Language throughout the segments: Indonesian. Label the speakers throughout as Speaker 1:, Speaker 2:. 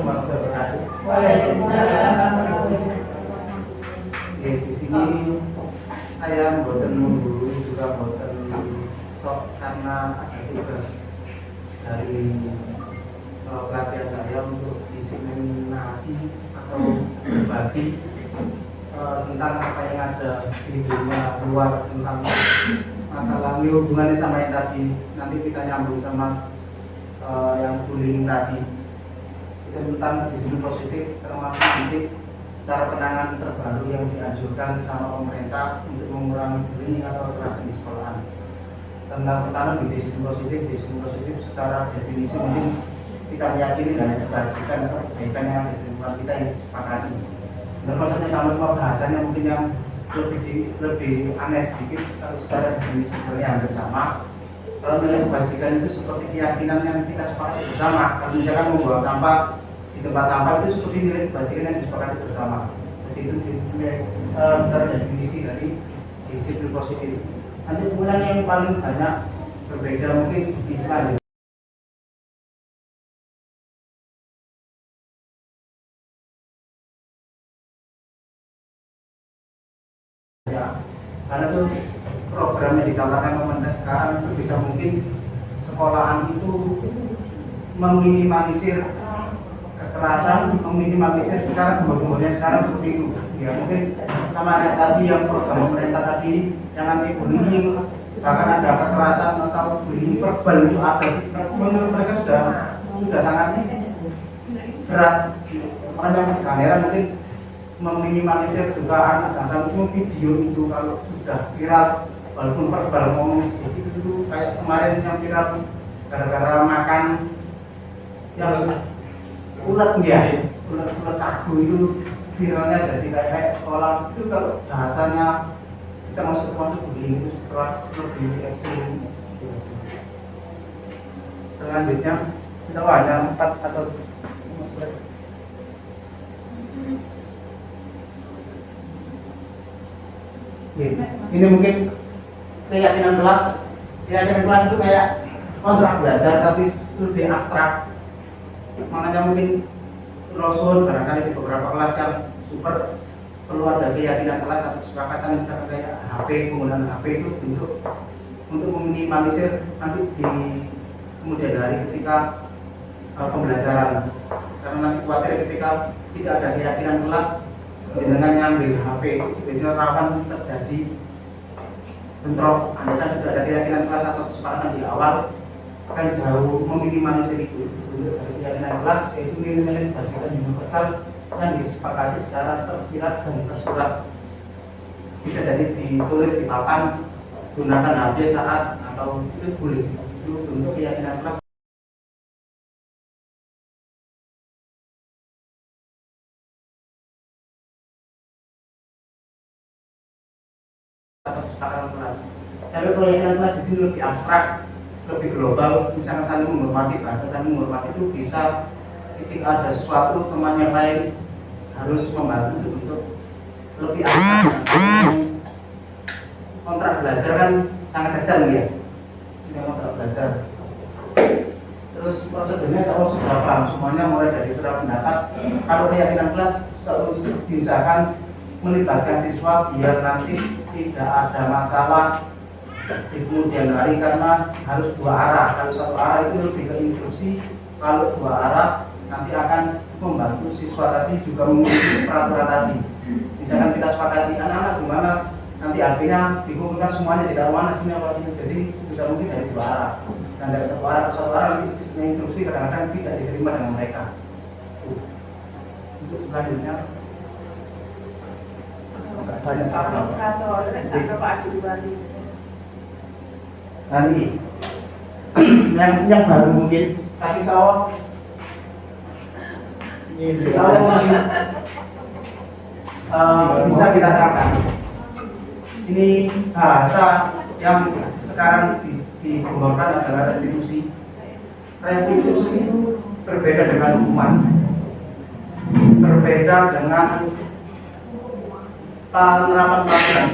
Speaker 1: warahmatullahi wabarakatuh.
Speaker 2: Waalaikumsalam.
Speaker 1: Di sini saya buatan dulu juga buatan sok karena ada tugas dari pelatihan saya untuk diseminasi atau berbagi tentang apa yang ada di dunia luar tentang masalah ini hubungannya sama yang tadi. Nanti kita nyambung sama yang bullying tadi. Itu tentang disiplin positif, termasuk nanti cara penanganan terbaru yang dianjurkan sama pemerintah untuk mengurangi bullying atau kekerasan di sekolahan. Tentang pertama di disiplin positif secara definisi mungkin kita meyakini dan kebajikan atau kebaikan yang ada di lingkungan kita yang disepakati. Dan maksudnya sama bahasanya mungkin yang lebih aneh sedikit, kalau secara definisi sebenarnya hampir sama. Kalau nilai kebajikan itu seperti keyakinan yang kita sepakati bersama. Kalau misalkan membuang sampah di tempat sampah itu seperti nilai kebajikan yang disepakati bersama. Jadi itu nilai secara definisi dari disiplin positif. Nanti kemudian yang paling banyak berbeda mungkin di selanjutnya. Ya, karena itu program yang ditawarkan pemerintah sekarang sebisa mungkin sekolahan itu meminimalisir kekerasan, meminimalisir sekarang gembor-gembornya sekarang seperti itu. Ya mungkin sama kayak tadi yang program pemerintah tadi yang anti bullying, bahkan ada kekerasan atau bullying verbal itu ada. Menurut mereka sudah sangat berat. Makanya kamera mungkin meminimalisir dugaan jangan video itu kalau sudah viral walaupun verbal ngomong seperti itu kayak kemarin yang viral gara-gara makan yang ulat ya ulat sagu itu viralnya jadi kayak sekolah itu kalau bahasanya kita masuk bullying itu kelas lebih ekstrim. Selanjutnya kita ada 4 atau ini mungkin keyakinan kelas itu kayak kontrak belajar tapi lebih abstrak. Makanya mungkin Rasul barangkali di beberapa kelas yang super perlu ada keyakinan kelas atau kesepakatan misalkan kayak HP, penggunaan HP itu untuk meminimalisir nanti di kemudian hari ketika pembelajaran, karena nanti khawatir ketika tidak ada keyakinan kelas dengan ngambil HP itu biasanya rawan terjadi bentrok. Anda sudah ada keyakinan kelas atau kesepakatan di awal akan jauh meminimalisir itu untuk dari keyakinan kelas, yaitu nilai-nilai kebajikan universal yang disepakati secara tersirat dan tersurat. Bisa jadi ditulis di papan, gunakan HP saat atau itu boleh. Itu untuk keyakinan kelas. Atau kesepakatan kelas. Tapi keyakinan kelas di sini lebih abstrak, lebih global. Misalnya saling menghormati, bahasa saling menghormati itu bisa ketika ada sesuatu teman yang lain harus membantu untuk lebih abstrak. Kontrak belajar kan sangat detail ya. Ini kontrak belajar. Terus prosedurnya selalu sudah paham semuanya mulai dari surat pendapat. Kalau keyakinan kelas selalu diusahakan melibatkan siswa biar nanti tidak ada masalah di kemudian hari karena harus 2 arah. Kalau 1 arah itu lebih ke instruksi, kalau 2 arah nanti akan membantu siswa tadi juga mengikuti peraturan tadi. Misalkan kita sepakati anak-anak gimana nanti akhirnya dikumpulkan semuanya di dalam mana sini apa ini, jadi bisa mungkin dari 2 arah. Dan dari 1 arah ke 1 arah nanti sistem instruksi kadang-kadang tidak diterima dengan mereka. Untuk selanjutnya banyak salah. Nanti yang baru mungkin kasih sawah bisa kita terapkan. Ini bahasa yang sekarang digemborkan adalah restitusi. Restitusi itu berbeda dengan hukuman, berbeda dengan penerapan pelajaran.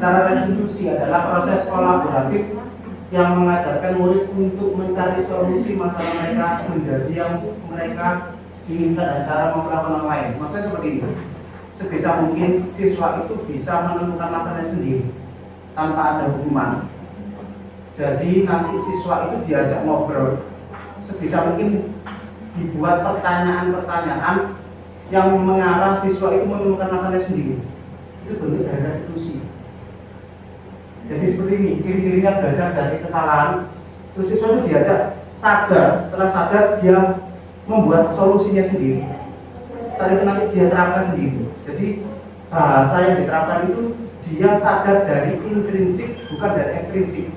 Speaker 1: Cara restitusi adalah proses kolaboratif yang mengajarkan murid untuk mencari solusi masalah mereka menjadi yang mereka diinginkan dan cara memperlakukan orang lain. Maksudnya seperti ini. Sebisa mungkin siswa itu bisa menentukan masalahnya sendiri tanpa ada hukuman. Jadi nanti siswa itu diajak ngobrol. Sebisa mungkin dibuat pertanyaan-pertanyaan yang mengarah siswa itu menemukan masalahnya sendiri. Itu bentuk dari restitusi. Jadi seperti ini, ciri-cirinya belajar dari kesalahan. Terus siswa itu diajak sadar, setelah sadar dia membuat solusinya sendiri. Setelah itu nanti dia terapkan sendiri. Jadi bahasa yang diterapkan itu dia sadar dari intrinsik bukan dari ekstrinsik.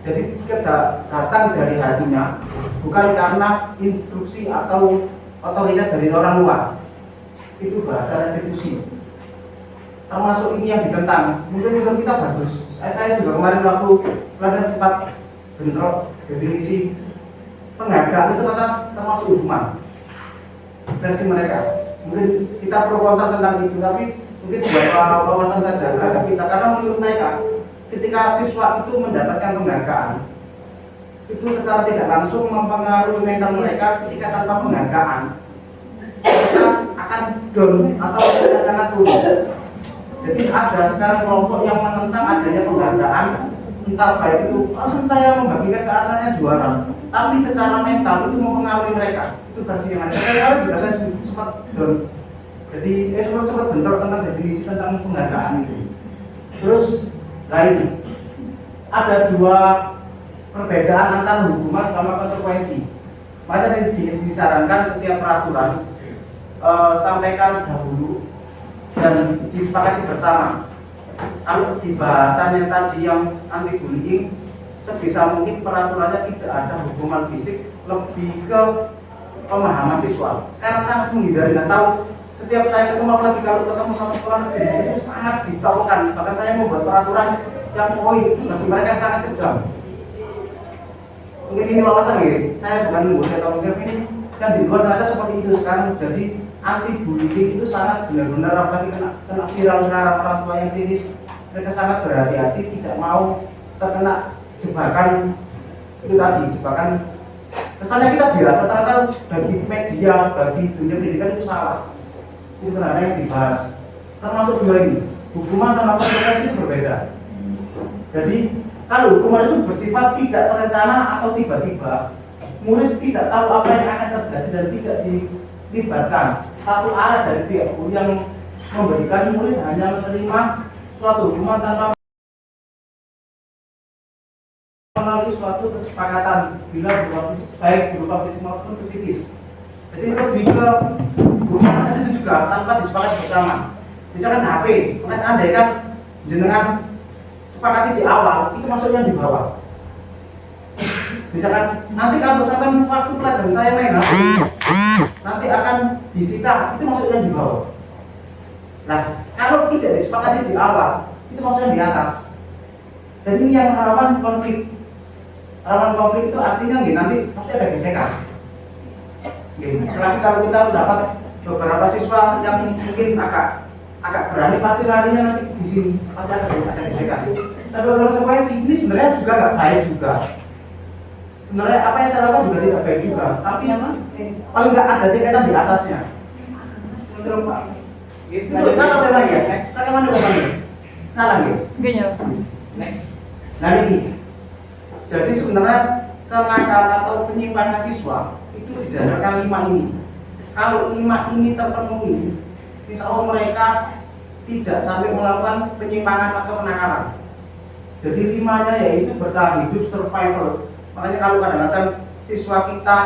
Speaker 1: Jadi datang dari hatinya, bukan karena instruksi atau otoritas dari orang luar. Itu bahasa restitusi. Termasuk ini yang ditentang. Mungkin kita bagus. Saya juga kemarin waktu pelajaran sempat bentrok definisi penghargaan itu termasuk hukuman versi mereka. Mungkin kita pro kontra tentang itu, tapi mungkin buat wawasan saja terhadap kita, karena menurut mereka ketika siswa itu mendapatkan penghargaan itu secara tidak langsung mempengaruhi mental mereka. Ketika tanpa penghargaan mereka akan down atau sangat turun. Jadi ada sekarang kelompok yang menentang adanya penghargaan, entah baik itu saya membagikan ke anaknya juara, tapi secara mental itu mempengaruhi mereka. Itu versi yang ada. Saya juga saya sempat down. Jadi sempat bentrok tentang definisi tentang penghargaan itu. Terus lain, ada dua perbedaan antara hukuman sama konsekuensi. Makanya disarankan setiap peraturan sampaikan dahulu dan disepakati bersama. Kalau di bahasanya tadi yang anti bullying, sebisa mungkin peraturannya tidak ada hukuman fisik, lebih ke pemahaman siswa. Sekarang sangat menghindari, dan tahu setiap saya ketemu, apalagi kalau ketemu sama sekolah negeri itu sangat ditaukan. Bahkan saya membuat peraturan yang bagi mereka sangat kejam. Mungkin ini wawasan ya, saya bukan menguasai atau mungkin ini kan di luar ternyata seperti itu sekarang. Jadi anti bullying itu sangat benar-benar, apalagi kena viral sekarang, orang tua yang kritis, mereka sangat berhati-hati, tidak mau terkena jebakan itu tadi, jebakan. Kesannya kita biasa, ternyata bagi media, bagi dunia pendidikan itu salah. Itu ternyata yang dibahas. Termasuk dua ini, hukuman sama konsekuensi itu berbeda. Jadi kalau hukuman itu bersifat tidak terencana atau tiba-tiba, murid tidak tahu apa yang akan terjadi dan tidak dilibatkan satu arah dari pihak guru yang memberikan murid hanya menerima suatu hukuman tanpa melalui suatu kesepakatan bila baik berupa fisik maupun psikis. Jadi lebih ke hukuman itu juga tanpa disepakati bersama. Misalkan HP, maka andai kan jenengan sepakati di awal, itu maksudnya di bawah. Misalkan nanti kalau misalkan waktu pelajaran saya main HP, nanti akan disita, itu maksudnya di bawah. Nah, kalau tidak disepakati di awal, itu maksudnya di atas. Jadi ini yang rawan konflik. Rawan konflik itu artinya nanti pasti ada gesekan. Apalagi kalau kita mendapat beberapa siswa yang mungkin agak berani, pasti larinya nanti di sini pasti ada gesekan. Tapi kalau konsekuensi ini sebenarnya juga nggak baik juga. Sebenarnya apa yang saya lakukan juga tidak baik juga. Tapi paling nggak ada tingkatan di atasnya. Menurut Pak. Itu kalau memang ya. Saya mana memang salah ya. Next. Nah ini. Jadi sebenarnya kenakalan atau penyimpangan siswa itu didasarkan 5 ini. Kalau 5 ini terpenuhi, insya Allah mereka tidak sampai melakukan penyimpangan atau kenakalan. Jadi 5-nya yaitu bertahan hidup, survival. Makanya kalau kadang-kadang siswa kita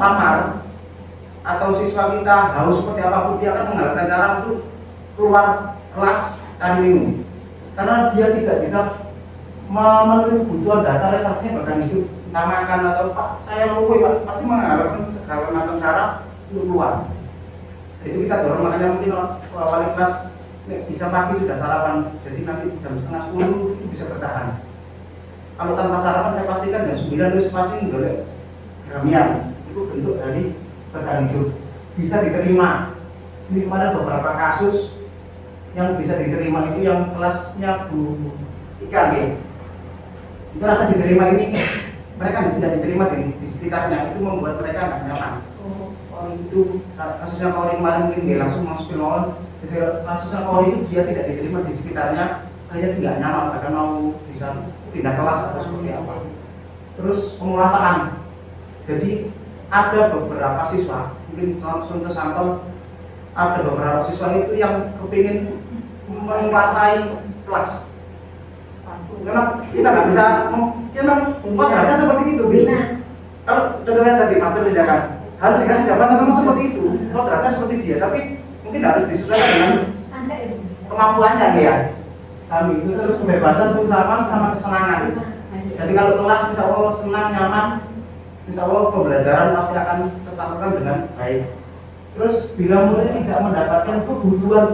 Speaker 1: lamar atau siswa kita haus seperti apapun, dia akan menggunakan cara untuk keluar kelas cari minum. Karena dia tidak bisa memenuhi kebutuhan dasar seperti bertahan hidup, entah makan atau Pak saya lupa Pak, pasti mengharapkan segala macam cara untuk keluar. Jadi kita dorong, makanya mungkin wali kelas bisa pagi sudah sarapan, jadi nanti jam 9:30 itu bisa bertahan. Kalau tanpa sarapan saya pastikan jam 9 itu pasti boleh gamian. Itu bentuk dari bertahan hidup, bisa diterima. Ini kemarin beberapa kasus yang bisa diterima itu yang kelasnya Bu Ika, itu rasa diterima ini mereka tidak diterima di sekitarnya, itu membuat mereka nggak nyaman. Itu kasusnya Kauri kemarin mungkin dia langsung masuk ke mall. Jadi kasusnya Kauri itu dia tidak diterima di sekitarnya, hanya tidak nyaman, bahkan mau bisa pindah kelas atau seperti apa. Terus penguasaan. Jadi ada beberapa siswa, mungkin contoh sampel, ada beberapa siswa itu yang kepingin menguasai kelas. Karena kita nggak bisa, kodratnya seperti itu. Kalau contohnya tadi Matur misalkan, harus dikasih jabatan memang seperti itu, kodratnya seperti dia, tapi mungkin harus disesuaikan dengan kemampuannya dia. Kami itu terus kebebasan filsafat sama kesenangan. Jadi kalau kelas insya Allah senang, nyaman, insya Allah pembelajaran pasti akan tersalurkan dengan baik. Terus bila murid tidak mendapatkan kebutuhan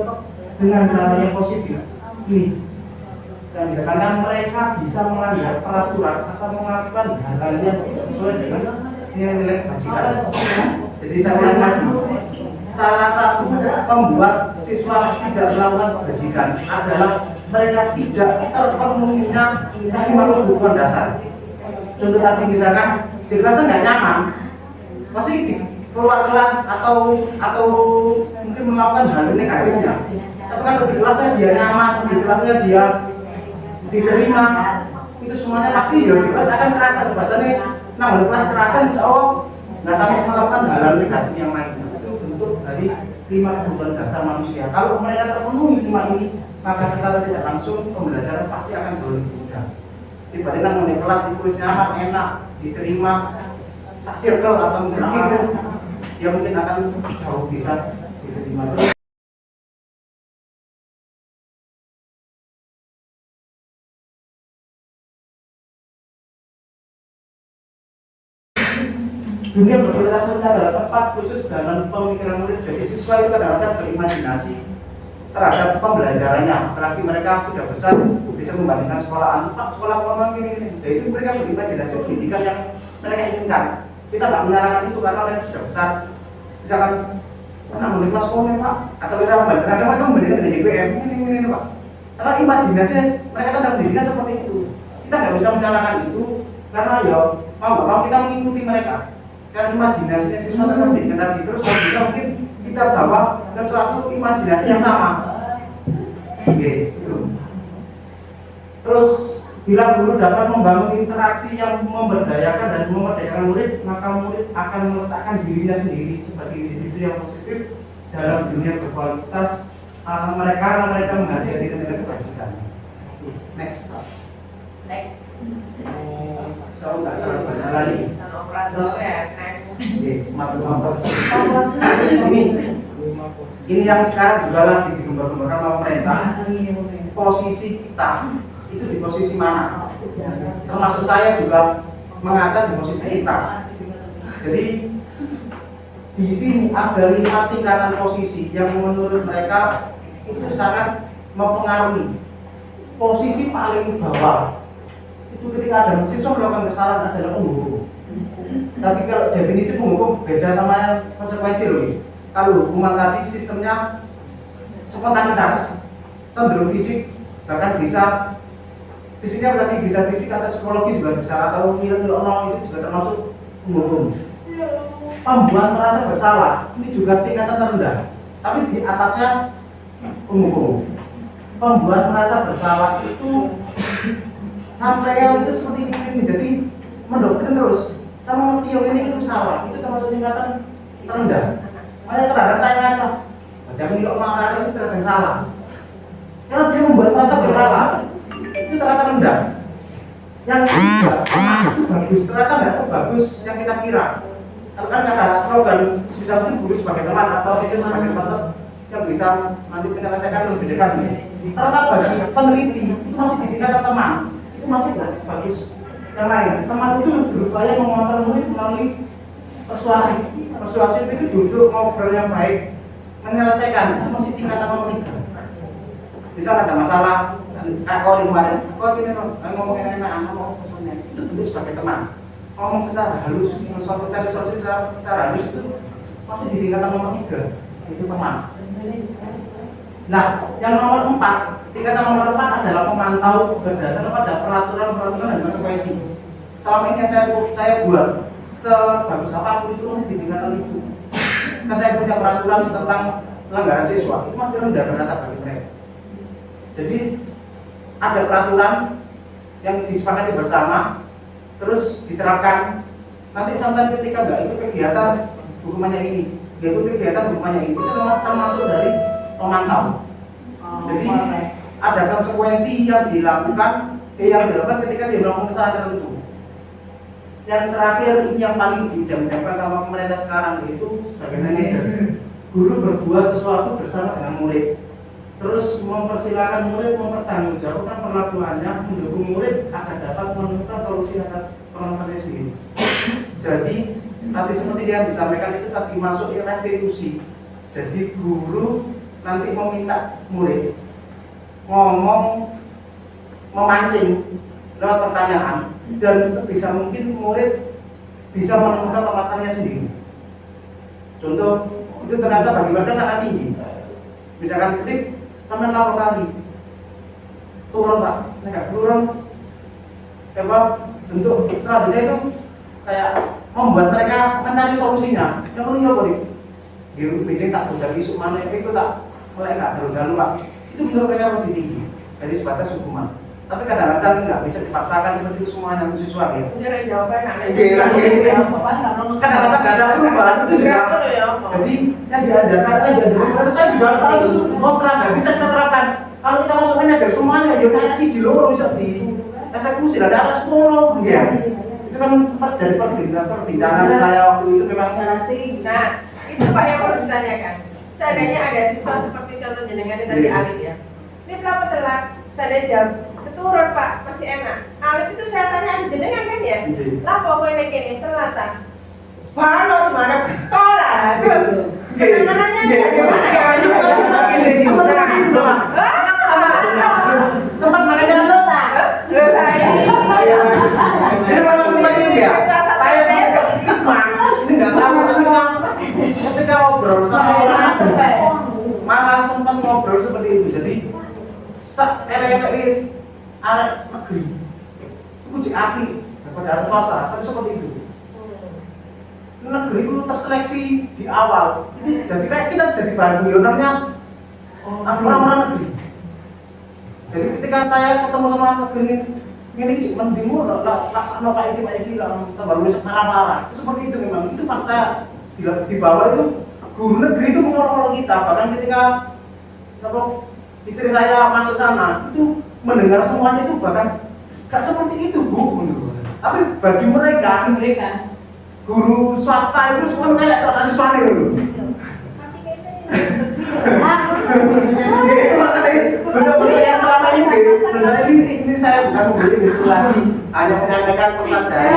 Speaker 1: dengan cara yang positif, ini dan dikatakan mereka bisa melanggar peraturan atau melakukan hal-hal yang tidak sesuai dengan nilai kebajikan. Jadi saya ulang lagi, salah satu pembuat siswa tidak melakukan kebajikan adalah mereka tidak terpenuhinya lima kebutuhan dasar. Contoh tadi misalkan di kelasnya nggak nyaman, pasti keluar kelas atau mungkin melakukan hal negatifnya. Tapi kalau di kelasnya dia nyaman, di kelasnya dia diterima, itu semuanya pasti ya di kelas akan terasa. Bahasanya namun kelas terasa insya Allah nggak sampai melakukan hal-hal negatif yang lainnya. Itu bentuk dari 5 kebutuhan dasar manusia. Kalau mereka terpenuhi 5 ini, maka secara tidak langsung pembelajaran pasti akan jauh lebih mudah. Dibanding namun di kelas itu nyaman, enak, diterima, circle atau mungkin apapun, ya mungkin akan jauh bisa diterima. Dunia berkualitas murid adalah tempat khusus dalam pemikiran murid. Jadi siswa itu kadang-kadang berimajinasi terhadap pembelajarannya. Apalagi mereka sudah besar, bisa membandingkan sekolahan, sekolah formal ini. Jadi itu mereka berimajinasi pendidikan yang mereka inginkan. Kita nggak menyarankan itu karena mereka sudah besar. Misalkan pernah menulis kelas komen Pak, atau kita membandingkan mereka membandingkan dengan IPM ini Pak. Karena imajinasi mereka tentang pendidikan seperti itu. Kita nggak bisa menyalahkan itu karena ya mau kita mengikuti mereka. Karena imajinasinya siswa tentang pendidikan tadi terus bisa mungkin kita bawa ke suatu imajinasi yang sama. Gitu. Terus bila guru dapat membangun interaksi yang memberdayakan dan memerdekakan murid, maka murid akan meletakkan dirinya sendiri sebagai individu yang positif dalam dunia berkualitas. Mereka menghadiri nilai kebajikan. Next. Tahu nggak kalau banyak lagi? Terus ini yang sekarang juga lagi digembar-gemborkan oleh pemerintah. Posisi kita itu di posisi mana? Termasuk saya juga mengangkat di posisi kita. Jadi di sini ada 5 tingkatan posisi yang menurut mereka itu sangat mempengaruhi. Posisi paling bawah itu ketika ada siswa melakukan kesalahan adalah penghukum. Tapi kalau definisi penghukum beda sama konsekuensi loh. Kalau hukuman tadi sistemnya spontanitas, cenderung fisik, bahkan bisa fisiknya berarti bisa fisik atau psikologi juga bisa, atau nilai-nilai itu juga termasuk penghukum. Pembuat merasa bersalah ini juga tingkatan terendah, tapi di atasnya penghukum. Pembuat merasa bersalah itu sampai yang itu seperti ini, jadi mendoktrin terus sama teori itu salah, itu termasuk tingkatan terendah. Makanya terhadap saya ngaca, jangan nilai makar itu terkadang salah. Karena dia membuat merasa bersalah, itu ternyata rendah. Yang ketiga, itu bagus, ternyata nggak sebagus yang kita kira. Kalau kan ada slogan bisa sih guru sebagai teman atau itu sebagai teman yang bisa nanti menyelesaikan lebih dekat. Ternyata bagi peneliti itu masih di tingkatan teman. Itu masih nggak sebagus yang lain. Teman itu berupaya mengontrol murid melalui persuasif. Persuasif itu duduk ngobrol yang baik, menyelesaikan. Itu masih tingkatan nomor 3. Misal ada masalah, kau kemarin, kau gini loh, ngomong enak, ngomong pesannya. Itu duduk sebagai teman, ngomong secara halus, mencari solusi secara halus itu masih di tingkatan nomor 3. Itu teman. Nah, yang nomor 4, tingkatan nomor 4 adalah pemantau berdasarkan pada peraturan dan konsekuensi. selama ini saya buat sebagus apapun itu masih ditinggalkan ibu. Kan saya punya peraturan tentang pelanggaran siswa itu masih rendah rata bagi mereka. Jadi ada peraturan yang disepakati bersama, terus diterapkan. Nanti sampai ketika nggak itu kegiatan hukumannya ini, nggak itu kegiatan hukumannya ini, itu memang termasuk dari pemantau. Jadi ada konsekuensi yang dilakukan ketika dia melakukan kesalahan tertentu. Yang terakhir ini yang paling diidam-idamkan sama pemerintah sekarang yaitu sebagai manajer. Guru berbuat sesuatu bersama dengan murid, terus mempersilahkan murid mempertanggungjawabkan perlakuannya, mendukung murid agar dapat menemukan solusi atas permasalahan sendiri. Jadi tadi seperti yang disampaikan itu tadi masuk restitusi. Jadi guru nanti meminta murid ngomong, memancing lewat pertanyaan, dan sebisa mungkin murid bisa menemukan permasalahannya sendiri. Contoh, itu ternyata bagi mereka sangat tinggi. Misalkan ketik sampai 8 kali turun pak, enggak turun. Coba bentuk selanjutnya itu kayak membuat mereka mencari solusinya. Yang perlu apa nih? Biru bijeng tak udah isu mana itu tak mulai nggak terlalu pak. Itu menurut mereka lebih tinggi dari sebatas hukuman. Tapi kadang-kadang nggak bisa dipaksakan seperti itu semuanya siswa ya.
Speaker 2: Jadi jawaban
Speaker 1: kadang-kadang nggak ada perubahan itu juga. Jadi yang diajarkan saya juga selalu kontra nggak bisa kita terapkan. Kalau kita masuk manajer semuanya ya kayak si Jilo bisa di eksekusi ada atas 10 ya. Itu kan sempat dari perbincangan saya waktu itu memang.
Speaker 2: Nah itu Pak yang perlu ditanyakan. Seandainya ada siswa seperti contoh jenengan tadi Alif ya. Ini kenapa telat? Saya jam keturun Pak, masih enak. Alif itu saya tanya ada jenengan kan ya? Lah pokoknya gini, telat tak? Baru mana sekolah, terus gimana
Speaker 1: sempat makanya lo tak? Ini memang seperti itu ya. Saya ini nggak tahu ketika ngobrol sama orang malah sempat ngobrol seperti itu. Jadi elek-elek arek negeri itu cek api daripada arek swasta, tapi seperti itu. Negeri itu terseleksi di awal. Jadi kayak kita jadi bahan guyonernya orang-orang negeri. Jadi ketika saya ketemu sama negeri ini mendingmu laksana kayak ini baru bisa parah-parah. Seperti itu memang. Itu fakta di bawah itu guru negeri itu mengolok-olok kita. Bahkan ketika istri saya masuk sana itu mendengar semuanya itu bahkan gak seperti itu bu. Tapi bagi mereka guru swasta itu semua kayak tak siswanya dulu. Benar-benar yang selama ini saya bukan membeli itu lagi, hanya menyampaikan pesan dari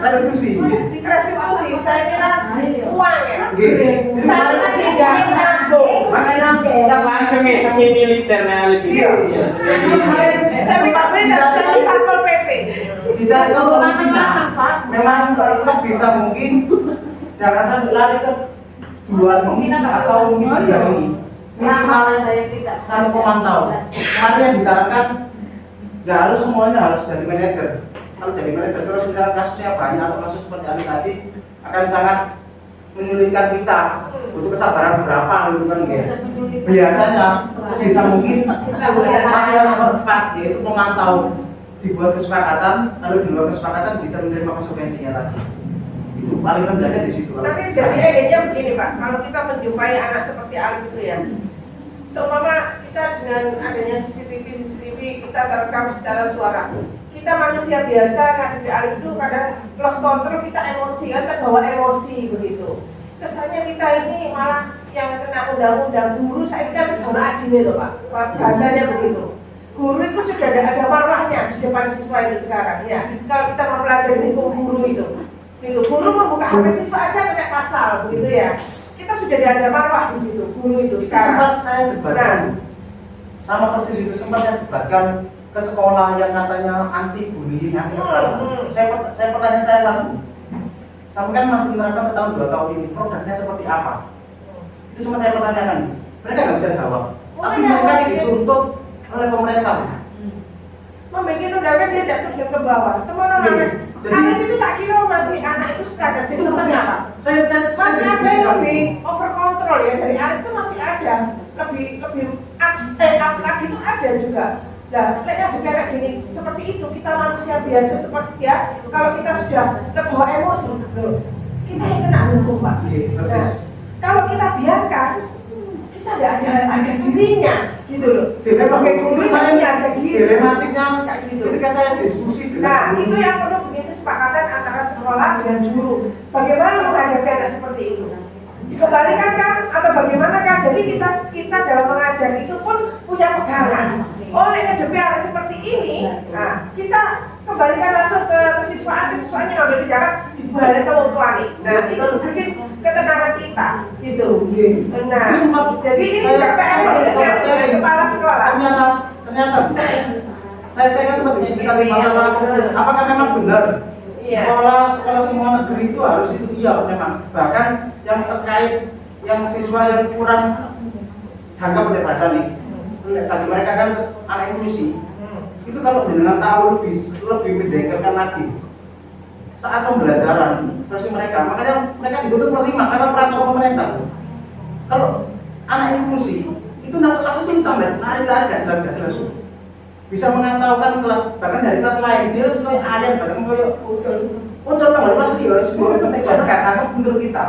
Speaker 1: restitusi.
Speaker 2: Saya kira uang ya.
Speaker 1: Saya
Speaker 2: tidak nyambung.
Speaker 1: Makanya yang
Speaker 3: langsung semi militernya lebih.
Speaker 1: Iya.
Speaker 2: Semi militer, semi satpol pp.
Speaker 1: Bicara solusinya, memang sebisa mungkin jangan sampai lari ke 2 minggu atau mungkin 3 minggu. Minimal sama pemantau. Kemarin yang disarankan nggak harus semuanya harus jadi manajer. Kalau jadi manajer terus misalnya kasusnya banyak atau kasus seperti ini tadi akan sangat menyulitkan kita. Butuh kesabaran berapa gitu kan ya. Biasanya bisa mungkin masih yang tepat yaitu pemantau, dibuat kesepakatan, lalu di luar kesepakatan bisa menerima konsekuensinya lagi. Itu paling rendahnya di situ.
Speaker 2: Tapi jadinya begini Pak, kalau kita menjumpai anak seperti Alif itu ya, seumpama kita dengan adanya CCTV kita terekam secara suara. Kita manusia biasa ngadepi Alif itu kadang lost control, kita emosi kan, terbawa emosi begitu. Kesannya kita ini malah yang kena undang-undang guru, saya kira harus guna ajine loh Pak, bahasanya begitu. Guru itu sudah ada marwahnya di depan siswa itu sekarang ya. Kalau kita mempelajari hukum guru itu, guru membuka HP siswa aja kena pasal begitu ya. Kita sudah ada marwah di situ, guru itu sekarang.
Speaker 1: Sempat saya debatkan, sama persis itu sempat saya debatkan ke sekolah yang katanya anti bullying, anti kekerasan. Saya pertanyaan saya lalu, kamu kan masih menerapkan setahun 2 tahun ini, produknya seperti apa? Itu semua saya pertanyakan. Mereka nggak bisa jawab. Tapi
Speaker 2: Makanya
Speaker 1: mereka
Speaker 2: aku
Speaker 1: dituntut oleh pemerintah.
Speaker 2: membuat undangan dia tidak terjun ke bawah. Teman-teman,
Speaker 1: Jadi-
Speaker 2: anak itu tak kira masih anak itu standar
Speaker 1: Itu
Speaker 2: seperti apa?
Speaker 1: Saya
Speaker 2: Masih ada
Speaker 1: jadi-
Speaker 2: yang lebih over control ya dari anak itu masih ada lebih lagi itu ada juga. Nah, lihatnya juga kayak gini, seperti itu kita manusia biasa seperti ya. Kalau kita sudah terbawa emosi, loh, kita yang kena hukum Pak.
Speaker 1: Iya, persis.
Speaker 2: Nah, kalau kita biarkan, kita tidak ada dirinya, gitu loh. Sebagai guru kita ada diri.
Speaker 1: Dilematiknya
Speaker 2: Kayak gitu.
Speaker 1: ketika saya diskusi
Speaker 2: Nah,
Speaker 1: dengan
Speaker 2: itu yang perlu menjadi kesepakatan antara sekolah dengan guru. Bagaimana menghadapi anak seperti itu? Dikembalikan kan atau bagaimana kan? Jadi kita dalam mengajar itu pun punya pegangan. Oh, nek ngadepi anak seperti ini, nah kita kembalikan langsung ke kesiswaan yang ngambil tindakan dibalik ke wong tuane. Nah, itu bikin ketenangan kita, gitu. Nah, jadi ini juga PR dari kepala sekolah.
Speaker 1: Ternyata saya kan pentingnya kita lima sama apakah memang benar
Speaker 2: Iya.
Speaker 1: sekolah semua negeri itu harus itu iya memang bahkan yang terkait yang siswa yang kurang jangka pendewasaan nih tadi mereka kan anak inklusi itu kalau dengan tahu lebih menjengkelkan lagi saat pembelajaran versi mereka makanya mereka dituntut menerima karena peraturan pemerintah kalau anak inklusi itu langsung pintar ya lari-lari gak jelas bisa mengatakan kelas bahkan dari kelas lain dia sesuai ayat bahkan kayak unsur tambah kelas dia harus semua penting bahasa gak cakep menurut kita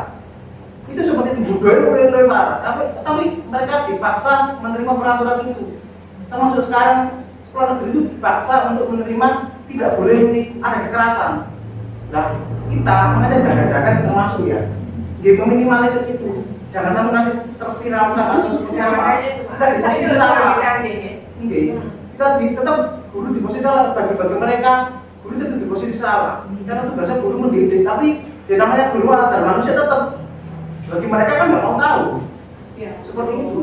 Speaker 1: itu seperti itu budaya lebih parah tapi mereka dipaksa menerima peraturan itu termasuk sekarang sekolah negeri itu dipaksa untuk menerima tidak boleh ada kekerasan nah kita makanya jaga-jaga kita masuk ya dia meminimalisir itu jangan sampai nanti terviralkan atau seperti apa kita di posisi salah kita tetap guru di posisi salah bagi mereka guru tetap di posisi salah karena tugasnya guru mendidik tapi dia namanya guru dan manusia tetap bagi mereka kan nggak mau tahu seperti itu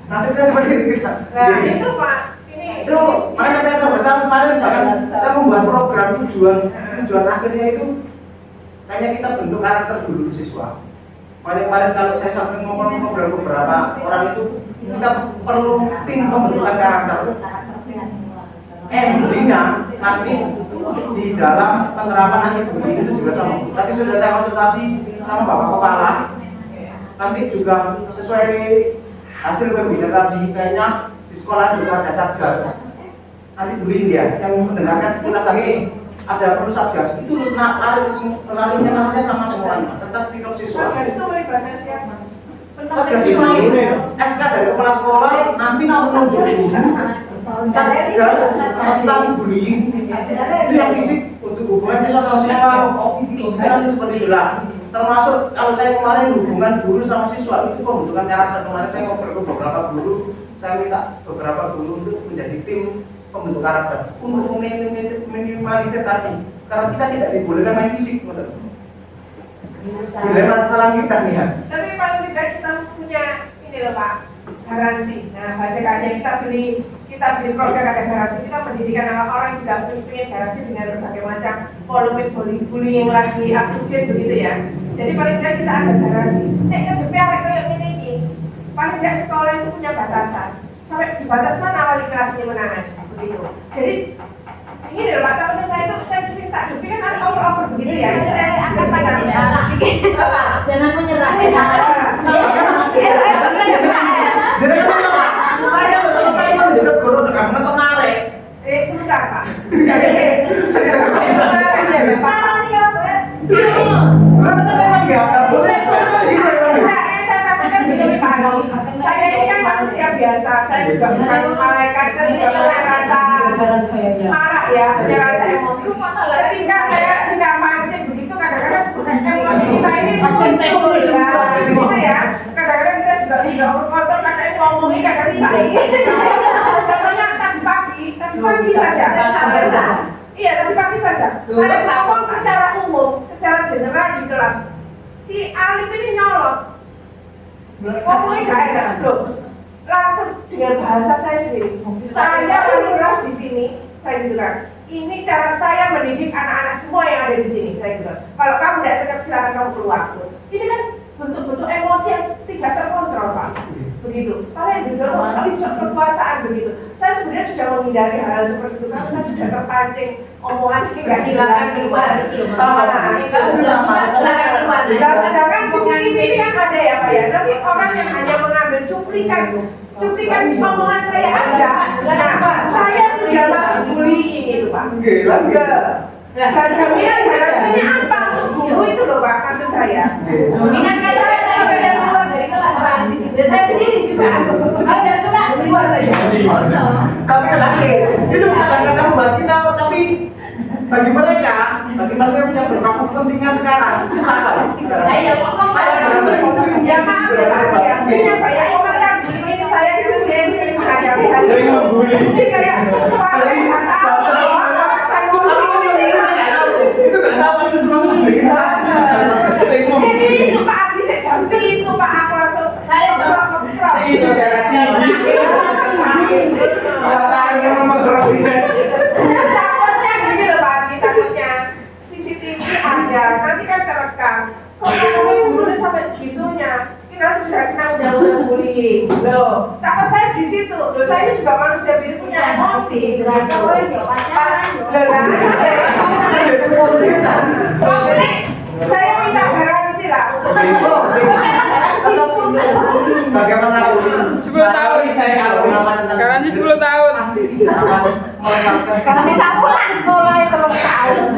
Speaker 1: nasibnya seperti itu kita
Speaker 2: Nah, itu Pak, ini
Speaker 1: itu makanya saya terbesar kemarin bahkan saya membuat program tujuan akhirnya itu kayaknya kita bentuk karakter dulu siswa kemarin kalau saya sampai ngomong beberapa orang itu kita perlu tim pembentukan karakter belinya nanti di dalam penerapan anti-bullying itu juga sama. Tadi sudah saya konsultasi sama Bapak Kepala. Nanti juga sesuai hasil webinar tadi kayaknya di sekolah juga ada satgas anti-bullying ya yang mendengarkan sekilas tadi ada perlu satgas itu larinya namanya sama semuanya tentang sikap siswa.
Speaker 2: itu melibatkan siapa?
Speaker 1: Satgas ini SK dari kepala sekolah nanti menunjuk satgas tentang bullying itu yang fisik untuk hubungan siswa sama siswa nanti seperti itulah termasuk kalau saya kemarin hubungan guru sama siswa itu pembentukan karakter kemarin saya ngobrol ke beberapa guru saya minta beberapa guru untuk menjadi tim pembentuk karakter untuk meminimalisir tadi karena kita tidak dibolehkan main fisik dilema sekarang kita nih ya.
Speaker 2: Tapi paling tidak kita punya ini loh Pak, garansi. Nah, bacakannya kita beli program ada garansi. Kita pendidikan anak orang juga punya garansi dengan berbagai macam polemik bullying yang lagi up to date begitu ya. Jadi paling tidak kita ada garansi. Kedepi ada kayak ini. Paling tidak sekolah itu punya batasan. Sampai di batas mana wali kelasnya menangani begitu. Jadi ini loh Pak, kalau saya minta depi kan ada over begitu ya.
Speaker 4: Akan pada tidak jangan menyerah
Speaker 1: Jadi saya selesai menjadi guru tegang mentok narik.
Speaker 2: Sebentar Pak. Saya ini kan manusia biasa, saya juga bukan malaikat, saya juga punya rasa marah ya, punya rasa emosi. Ketika saya tidak mancing begitu, kadang-kadang emosi kita ini muncul ya, gitu ya. Kadang-kadang kita juga tidak overcontrol, kadang ngomongin kadang-kadang contohnya tadi pagi saja. Iya, tadi pagi saja. Saya ngomong secara umum, secara general di kelas. Si Alif ini nyolot. Ngomongnya gak enak, loh. Langsung dengan bahasa saya sendiri. Saya kelas di sini, saya bilang, ini cara saya mendidik anak-anak semua yang ada di sini. Saya bilang, kalau kamu tidak cocok silakan kamu keluar. Ini kan bentuk-bentuk emosi yang tidak terkontrol. begitu. Kalau yang juga saling kekuasaan begitu. Saya sebenarnya sudah menghindari hal seperti itu karena saya sudah terpancing omongan sih nggak
Speaker 4: Silakan keluar.
Speaker 2: Sedangkan CCTV ini kan ada ya Pak ya. Nanti orang yang hanya mengambil cuplikan omongan saya aja. Nah, saya sudah masuk bullying itu Pak.
Speaker 1: Enggak.
Speaker 2: Dan jaminan garansinya apa untuk guru itu loh Pak maksud saya.
Speaker 4: Ingatkan saya tadi yang keluar dari kelas Pak. Dan saya sendiri juga. Kalau tidak suka keluar saja.
Speaker 1: Tapi lagi, itu kadang-kadang buat kita, tapi bagi mereka yang punya beberapa kepentingan sekarang, itu salah.
Speaker 4: Ayo,
Speaker 2: Ya maaf ya Pak, ya. Ini Pak ya, orang kan di sini saya itu sering menghadapi hal
Speaker 3: Sering
Speaker 2: itu.
Speaker 3: membuli.
Speaker 2: Jadi kayak
Speaker 1: Itu nggak tahu itu dulu.
Speaker 2: Jadi suka habis jam itu Pak, aku langsung
Speaker 4: Saya
Speaker 3: Ini saudara tinggi. Matanya memang berlebihan.
Speaker 2: takutnya gini loh Pak, takutnya CCTV ada, nanti kan terekam. Kok ngomongin gurunya sampai segitunya? Ini nanti sudah kena undang-undang bullying. Loh, takut saya di situ. Loh, saya ini juga manusia biru punya emosi. Saya minta garansi lah untuk
Speaker 1: Bagaimanapun
Speaker 3: 10 tahun saya kalau garansi 10 tahun.
Speaker 4: Karena minta pulang mulai terus tahun.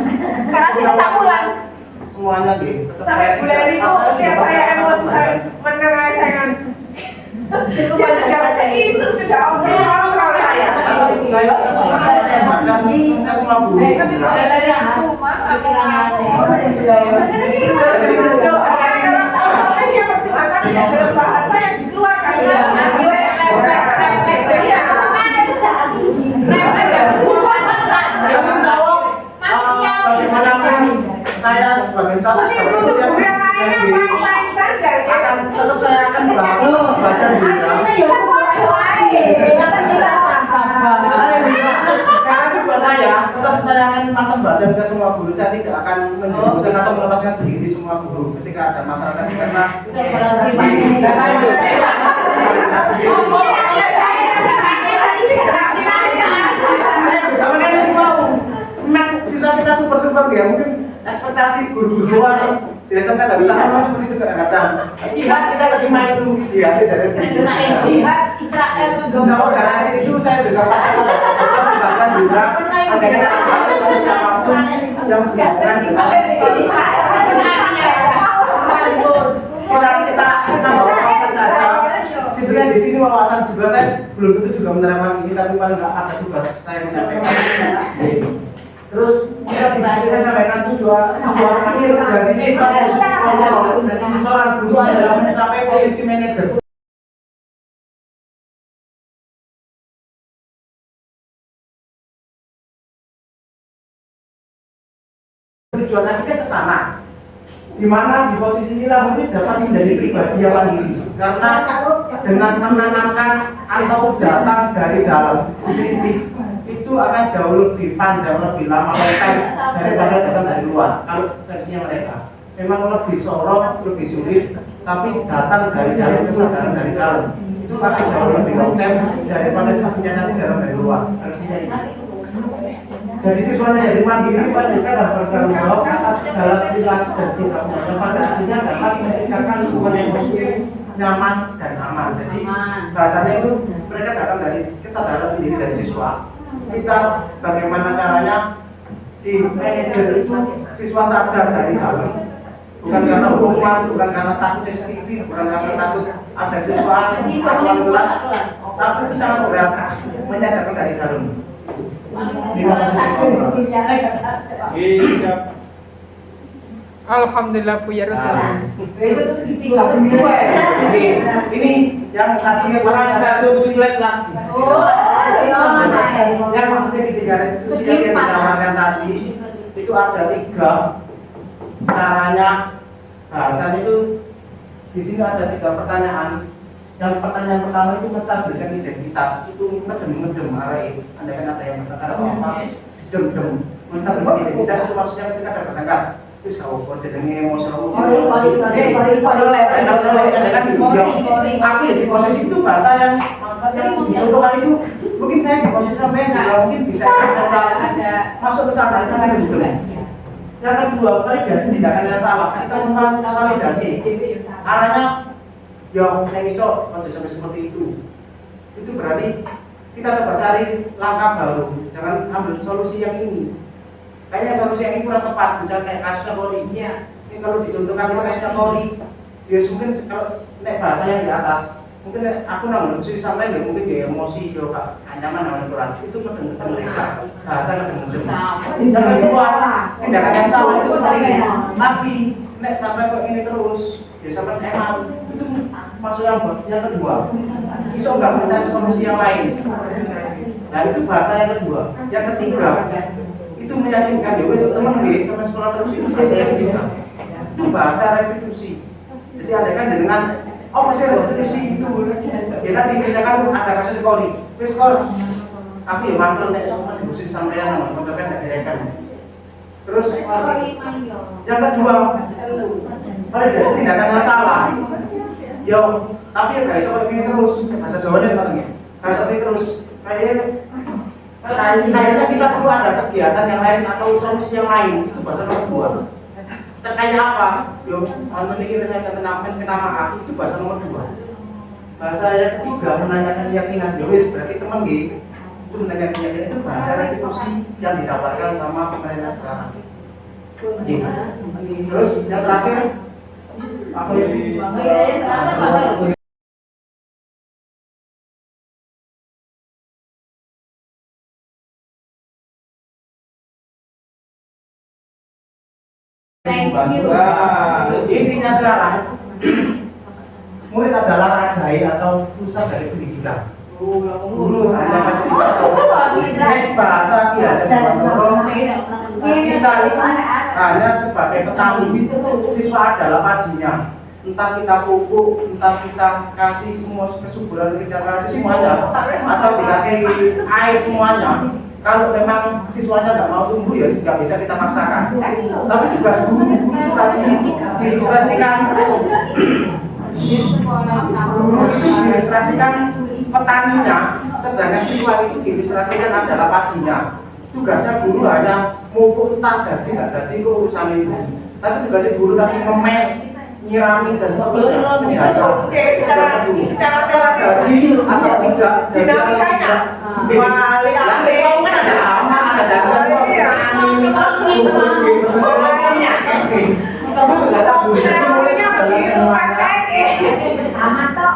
Speaker 4: Karena minta pulang.
Speaker 1: Semuanya gitu.
Speaker 2: sampai bulan itu setiap saya emosi saya menengah saya itu sudah isu sudah obrol saya.
Speaker 1: Saya sebagai staf akan tetap saya akan bangun badan karena juga saya tetap saya akan pasang badan ke semua guru. Saya tidak akan menjerumuskan atau melepaskan sendiri semua guru ketika ada masyarakat karena siswa kita super ya, mungkin ekspektasi guru luar biasa kan nggak bisa ngomong seperti itu kadang-kadang. Kita lagi main itu jihad dari
Speaker 4: Jihad Israel
Speaker 1: sama garansi itu saya juga bahkan juga adanya siapapun yang bukan kita wawasan saja. Sisanya di sini wawasan juga saya belum tentu juga menerapkan ini, tapi paling nggak ada tugas saya menyampaikan. Terus kita sampaikan tujuan akhir dari kita soal guru adalah mencapai posisi manajer. Tujuan akhirnya ke sana. Di mana di posisi inilah ini dapat menjadi pribadi yang mandiri. Karena dengan menanamkan atau datang dari dalam prinsip itu akan jauh lebih panjang, lebih lama lengkap daripada datang dari luar. Kalau versinya mereka memang lebih sorot, lebih sulit, tapi datang dari dalam, kesadaran dari dalam itu akan jauh lebih lengkap daripada satunya nanti datang dari luar. Versinya ini. Jadi siswanya jadi mandiri, mereka dapat bertanggung jawab atas segala perilaku dan sikapnya. Yang pada akhirnya dapat menciptakan hubungan yang positif, nyaman dan aman. Jadi bahasanya itu mereka datang dari kesadaran sendiri dari siswa. Kita bagaimana caranya di manajer itu siswa sadar dari dalam. Bukan karena hukuman, bukan karena takut CCTV, bukan karena takut ada siswa atau kelas, tapi itu sangat berat menyadarkan dari dalam.
Speaker 3: Alhamdulillah Buya Rasul.
Speaker 1: Ini yang tadinya
Speaker 3: Kurang satu slide lagi.
Speaker 1: yang masih di tiga institusi yang ditawarkan tadi itu ada 3 caranya bahasan itu. Di sini ada 3 pertanyaan. Yang pertanyaan pertama itu menstabilkan identitas, itu ngedem arah. Anda kan ada yang berkata apa? Dem menstabilkan identitas itu maksudnya ketika ada bertengkar. Terus kalau jenenge emosional Aku ya di posisi itu bahasa yang dicontohkan itu mungkin saya di posisi sampai juga mungkin bisa masuk ke sana itu kan gitu. Yang kedua, validasi tindakan yang salah. Kita validasi arahnya yang iso sampai seperti itu. Itu berarti kita coba cari langkah baru, jangan ambil solusi yang ini. Kayaknya solusi yang ini kurang tepat, misalnya kayak kasusnya Polri. Ini kalau dicontohkan oleh kasusnya Polri, ya mungkin kalau naik bahasa yang di atas, mungkin aku namun sih sampai ya mungkin dia emosi, dia ancaman manipulasi itu mendengar mereka bahasa mendengar. Jangan lupa tindakan yang salah itu seperti ini. Tapi nek sampai kok ini terus, ya sampai enak itu masuk yang kedua. Iso nggak mencari solusi yang lain. Nah itu bahasa yang kedua. Yang ketiga itu meyakinkan ya wes teman gue sampai sekolah terus itu bahasa yang ketiga. Itu bahasa restitusi. Jadi ada kan dengan masih restitusi itu. Ya nanti misalkan ada kasus Polri, wes kor, tapi ya mantul nek sama dibusi sampean sama sampean tak direkan. Terus yang kedua, validasi tindakan yang salah. Yo, tapi ya guys, kalau ini terus bahasa Jawanya katanya, bahasa ini terus kayaknya kita perlu ada kegiatan yang lain atau solusi yang lain itu bahasa nomor dua. Kayak apa? Yo, memikir saya minta maaf itu bahasa nomor dua. Bahasa yang ketiga menanyakan keyakinan. Yo, berarti teman gitu. Itu menanyakan keyakinan itu bahasa restitusi yang ditawarkan sama pemerintah sekarang. Terus yang terakhir apa yang intinya sekarang murid adalah rajai atau pusat dari pendidikan. Guru hanya kasih bahasa biasa kita itu hanya sebagai petani. Siswa adalah pajinya. Entah kita pupuk, entah kita kasih semua kesuburan, kita kasih semuanya, atau dikasih air semuanya. Kalau memang siswanya nggak mau tumbuh ya nggak bisa kita paksakan. Tapi tugas guru tadi diilustrasikan, petaninya, sedangkan siswa itu diilustrasikan adalah pajinya. Tugasnya guru hanya mupuk entah jadi nggak jadi itu urusan itu. Tapi tugasnya guru tadi ngemes, nyirami dan seterusnya.
Speaker 2: Oke, secara teori
Speaker 1: atau tidak
Speaker 2: dinamikanya
Speaker 1: nanti kau kan ada ama, ada dasar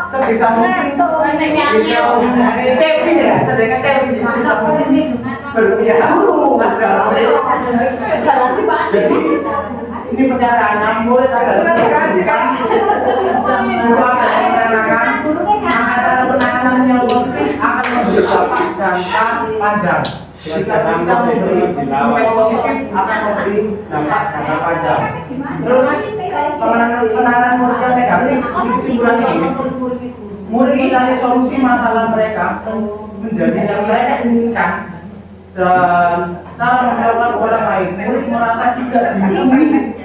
Speaker 1: sebisa mungkin tepi ya, sedangkan tepi sebisa mungkin berpihak jadi ini pernyataan murid adalah angkatan penanganan yang positif akan berdampak jangka panjang. Jika kita memberi dampak positif akan memberi dampak jangka panjang. Terus penanganan murid yang negatif di kesimpulan ini, murid mencari solusi masalah mereka menjadi yang mereka inginkan dan cara menjawab orang lain. Murid merasa tidak dihubungi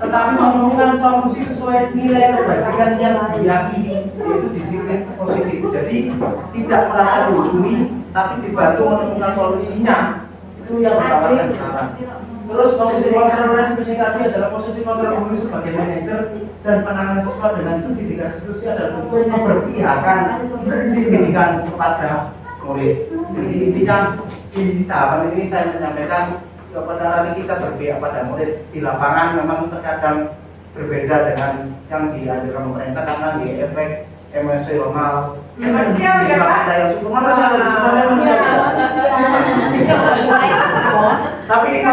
Speaker 1: tetapi menemukan solusi sesuai nilai kebaikan yang diyakini, yaitu disiplin positif. Jadi tidak merasa dihubungi, tapi dibantu menemukan solusinya. Itu yang ditawarkan sekarang. Terus posisi kontrol restitusi tadi adalah posisi kontrol guru sebagai manajer dan penanganan siswa dengan pendidikan restitusi adalah bentuk keberpihakan pendidikan kepada murid. Jadi intinya di tahapan ini saya menyampaikan cara kita berpihak pada murid di lapangan memang terkadang berbeda dengan yang dianjurkan pemerintah karena di efek emosional
Speaker 2: manusiawi ya Pak?
Speaker 1: Tapi ini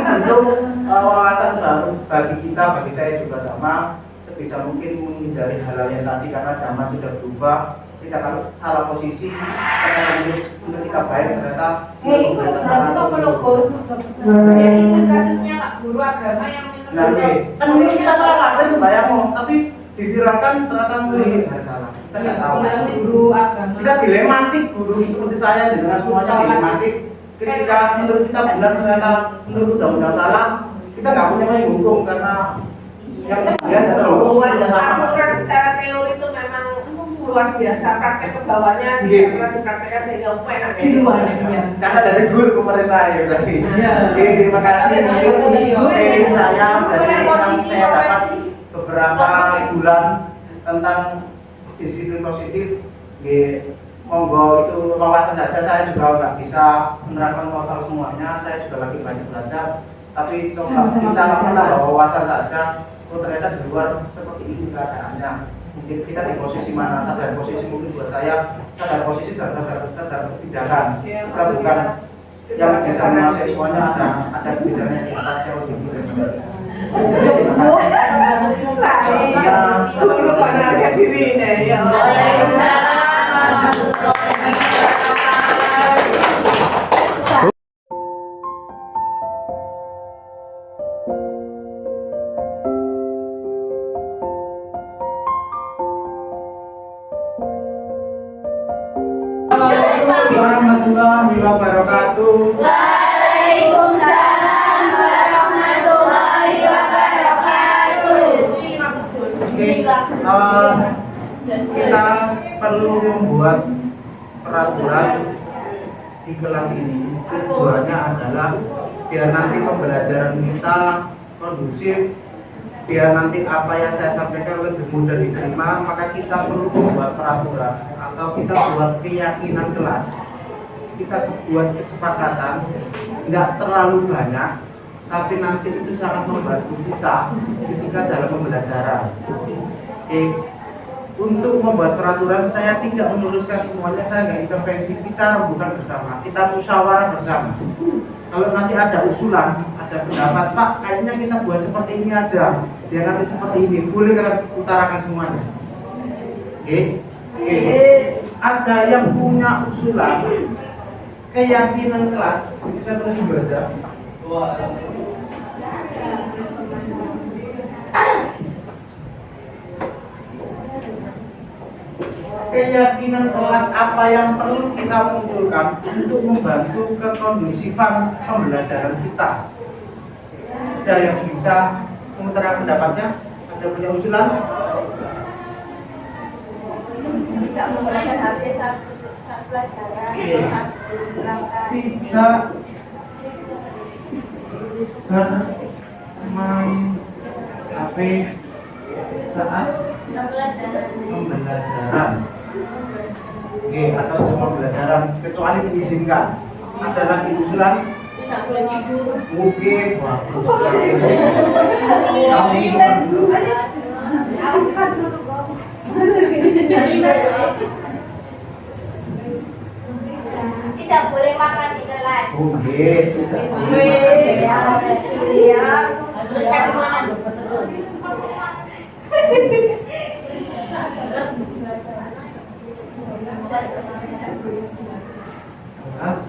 Speaker 1: bentuk wawasan baru bagi kita, bagi saya juga sama, sebisa mungkin menghindari hal-hal yang tadi karena zaman sudah berubah. Kita kalau salah posisi, untuk kita baik ternyata
Speaker 4: itu pelukun. Jadi itu kasusnya Pak guru agama yang
Speaker 1: kan mungkin kita salah ada sembahyang tapi dikirakan ternyata mungkin salah. Kita nggak tahu.
Speaker 4: Guru agama.
Speaker 1: Kita dilematik guru seperti saya dengan semuanya dilematik. Ketika menurut kita benar ternyata menurut undang-undang salah, kita nggak punya hukum karena yang kemudian terlalu
Speaker 2: aturan secara luar biasa, praktek ke bawahnya tidak pernah dipraktekkan sehingga enak
Speaker 4: Di luar, iya.
Speaker 1: Karena dari guru pemerintah ya berarti.
Speaker 2: Iya.
Speaker 1: Oke, terima kasih. Mungkin saya dari yang saya dapat beberapa bulan tentang disiplin positif. Monggo itu wawasan saja, saya juga nggak bisa menerapkan total semuanya, saya juga lagi banyak belajar. Tapi coba kita menambah wawasan saja. Oh ternyata di luar seperti ini keadaannya. Mungkin kita di posisi mana, sadar posisi mungkin buat saya sadar posisi dan sadar kebijakan. Kita bukan yang bisa menguasai semuanya, ada kebijakannya di atasnya lebih mudah.
Speaker 2: Iya, seluruh pandangan diri ini ya.
Speaker 1: Warahmatullahi wabarakatuh.
Speaker 4: Waalaikumsalam warahmatullahi wabarakatuh.
Speaker 1: Kita perlu membuat peraturan di kelas ini. Tujuannya adalah biar nanti pembelajaran kita kondusif, biar nanti apa yang saya sampaikan lebih mudah diterima, maka kita perlu membuat peraturan atau kita buat keyakinan kelas. Kita buat kesepakatan, nggak terlalu banyak, tapi nanti itu sangat membantu kita ketika dalam pembelajaran. Untuk membuat peraturan saya tidak menuliskan semuanya, saya nggak intervensi, kita rembukan bersama, kita musyawarah bersama. Kalau nanti ada usulan, ada pendapat, Pak, kayaknya kita buat seperti ini aja, biar nanti seperti ini, boleh kalian utarakan semuanya. Oke? Ada yang punya usulan, keyakinan kelas, bisa terus dibaca. Keyakinan kelas apa yang perlu kita munculkan untuk membantu kekondusifan pembelajaran kita. Ada yang bisa mengutarakan pendapatnya? Ada punya usulan?
Speaker 4: Tidak menggunakan HP saat pelajaran.
Speaker 1: Tidak bermain HP saat pembelajaran. Oke, atau cuma pembelajaran kecuali diizinkan. Ada lagi usulan?
Speaker 4: Tidak boleh tidur.
Speaker 1: Oke, bagus. Kamu ini dulu.
Speaker 4: Tidak boleh makan di kelas.
Speaker 1: Oke, tidak boleh.
Speaker 4: Iya. Teruskan mana?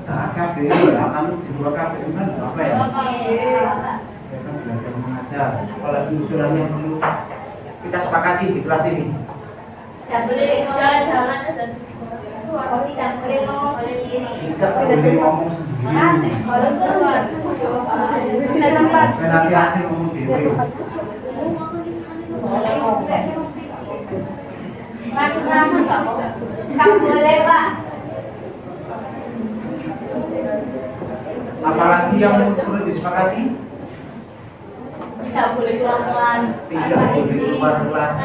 Speaker 1: Saat KBU, kamu di luar KBU kan apa ya? Ya kan belajar mengajar. Apalagi usulannya perlu kita sepakati di kelas ini.
Speaker 4: Tidak boleh jalan-jalan dan tidak boleh ngomong sendiri.
Speaker 1: Tidak boleh ngomong sendiri.
Speaker 4: Kalau keluar, tidak tempat.
Speaker 1: Dan hati-hati ngomong dewe.
Speaker 4: Masuk nama nggak mau? Nggak boleh, Pak.
Speaker 1: Apalagi yang perlu disepakati?
Speaker 4: Tidak boleh keluar kelas.
Speaker 1: Tidak boleh keluar kelas.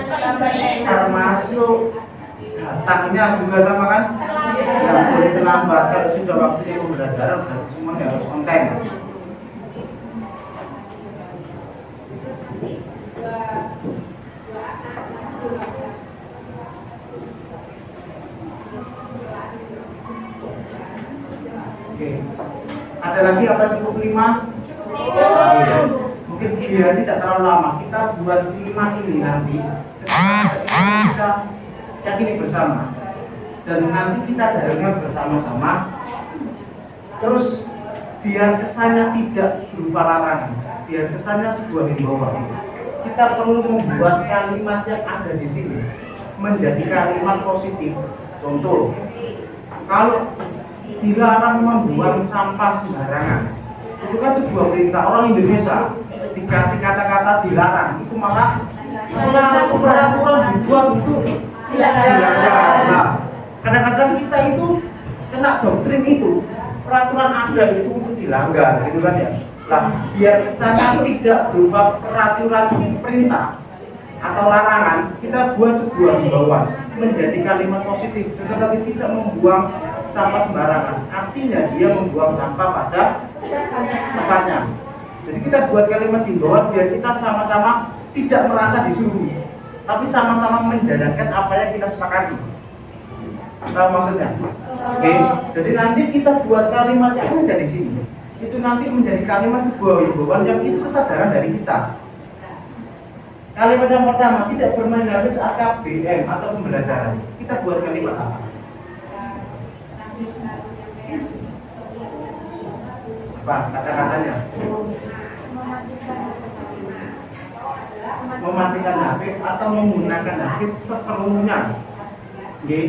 Speaker 1: Termasuk datangnya juga sama kan? Tidak boleh terlambat. Kalau sudah waktunya pembelajaran, berarti semuanya harus konten. Oke. Ada lagi apa cukup 5? Mungkin biar tidak terlalu lama. Kita buat 5 ini nanti. Kita yakini bersama. Dan nanti kita jalankan bersama-sama. Terus biar kesannya tidak berupa larangan, biar kesannya sebuah himbauan. Kita perlu membuat kalimat yang ada di sini menjadi kalimat positif. Contoh, kalau dilarang membuang sampah sembarangan, itu kan sebuah perintah. Orang Indonesia dikasih kata-kata dilarang, itu malah peraturan dibuat untuk dilarang. itu kena doktrin itu, peraturan ada itu dilanggar, gitu kan ya. Nah, biar sana tidak berupa peraturan perintah atau larangan, kita buat sebuah himbauan menjadi kalimat positif, tetapi tidak membuang sampah sembarangan. Artinya dia membuang sampah pada tempatnya. Jadi kita buat kalimat himbauan biar kita sama-sama tidak merasa disuruh, tapi sama-sama menjalankan apa yang kita sepakati. Tahu maksudnya? Oke. Jadi nanti kita buat kalimat yang ada di sini, itu nanti menjadi kalimat sebuah himbauan yang itu kesadaran dari kita. Kalimat yang pertama, tidak bermain HP saat KBM atau pembelajaran. Kita buat kalimat apa? Apa kata-katanya? Mematikan HP atau menggunakan HP seperlunya. Oke.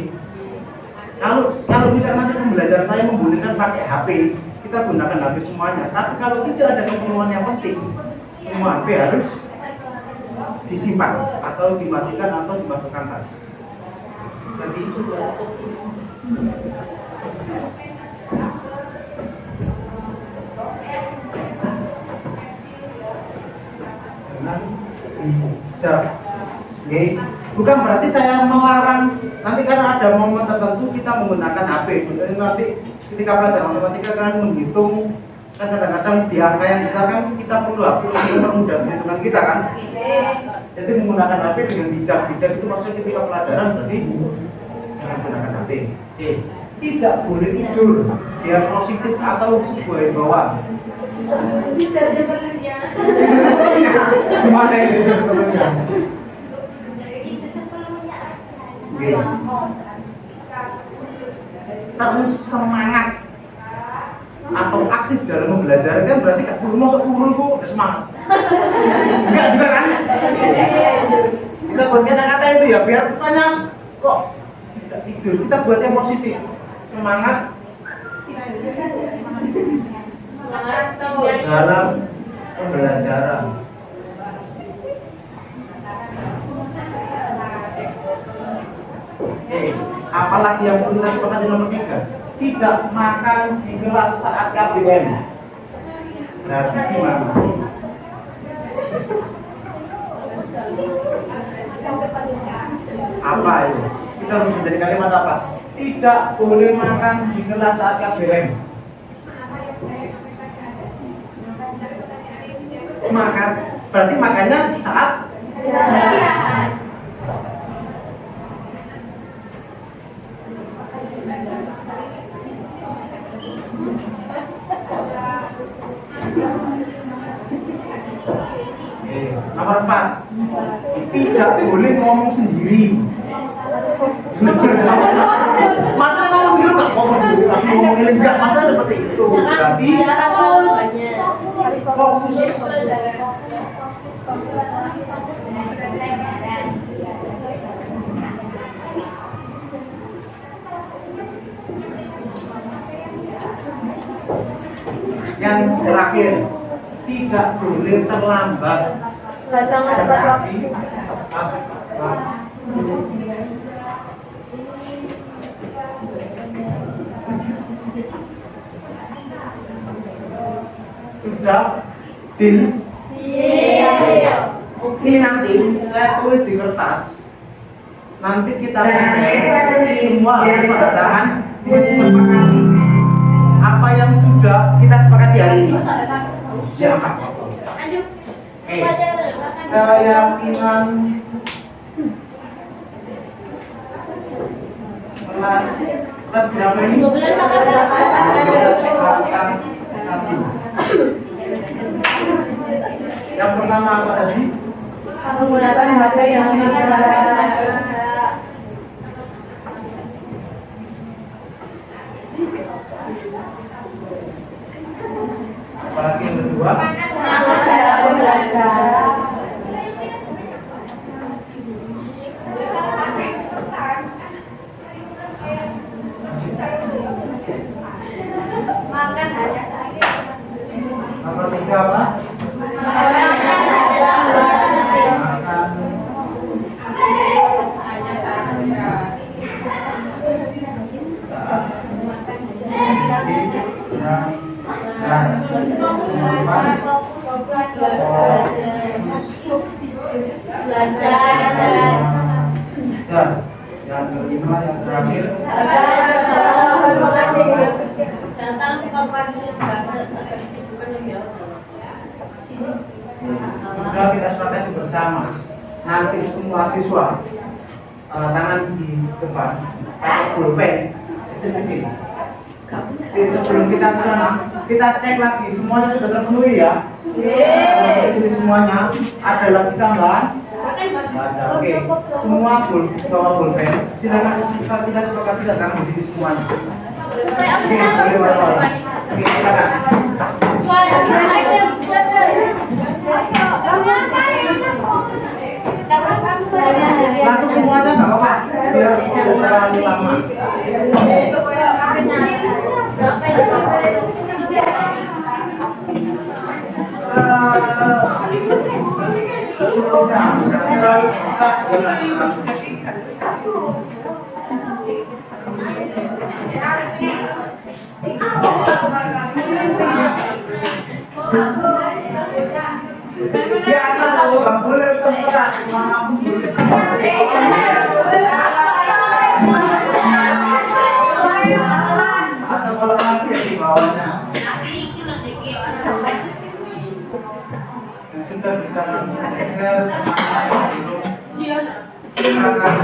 Speaker 1: Kalau bisa nanti pembelajaran saya menggunakan pakai HP, kita gunakan HP semuanya. Tapi kalau tidak ada keperluan yang penting, semua HP harus disimpan atau dimatikan atau dimasukkan tas. Jadi itu dengan bijak. Okay. Bukan berarti saya melarang nanti karena ada momen tertentu kita menggunakan HP. Jadi nanti ketika pelajaran matematika kan menghitung, kan kadang-kadang di angka yang besar kan kita perlu HP untuk mempermudah perhitungan kita kan. Jadi menggunakan HP dengan bijak. Bijak itu maksudnya ketika pelajaran berarti jangan menggunakan HP. Oke. Tidak boleh tidur biar positif atau sebuah himbauan.
Speaker 4: Tidak seperlunya.
Speaker 1: Gimana ini sebenarnya? Oke. Terus semangat atau aktif dalam membelajar kan berarti gak turun masuk turun kok udah semangat. Enggak juga kan? Kita buat kata-kata itu ya biar kesannya kok tidak tidur. Kita buat yang positif. Semangat dalam pembelajaran. Apalagi yang perlu kita sepakati nomor 3, tidak makan di kelas saat KBM. Berarti gimana? Apa itu? Kita harus menjadi kalimat apa? Tidak boleh makan di kelas saat KBM. Makan, berarti makannya saat nomor 4, tidak boleh ngomong sendiri. Masa ngomong sendiri nggak ngomong sendiri, ngomongin enggak, masa seperti itu. Berarti fokus. Yang terakhir, tidak boleh terlambat. Berarti sudah deal? Iya. Ini nanti saya tulis di kertas. Nanti kita semua pada tangan sepakati apa yang sudah kita sepakati hari ini. Siapa? Keyakinan kelas berapa ini? Yang pertama apa tadi?
Speaker 4: Menggunakan HP yang
Speaker 1: Apalagi yang kedua? Nomor 3 apa? Makan Ya, yang kelima yang terakhir. Sudah kita sepakati bersama. Nanti semua siswa tangan di depan, pakai pulpen kecil-kecil. Jadi sebelum kita ke sana, kita cek lagi semuanya sudah terpenuhi ya. Jadi semuanya ada lagi tambahan. Ada. Oke, semua bawa pulpen. Silakan kita sepakati datang di sini semuanya. Oke, boleh bawa. Oke, silakan. Langsung semuanya nggak apa-apa, biar tidak terlalu lama. Di atas aku nggak boleh terserah dimanapun boleh. Atau kalau nanti ya di bawahnya. Yang sudah bisa langsung Excel, silakan.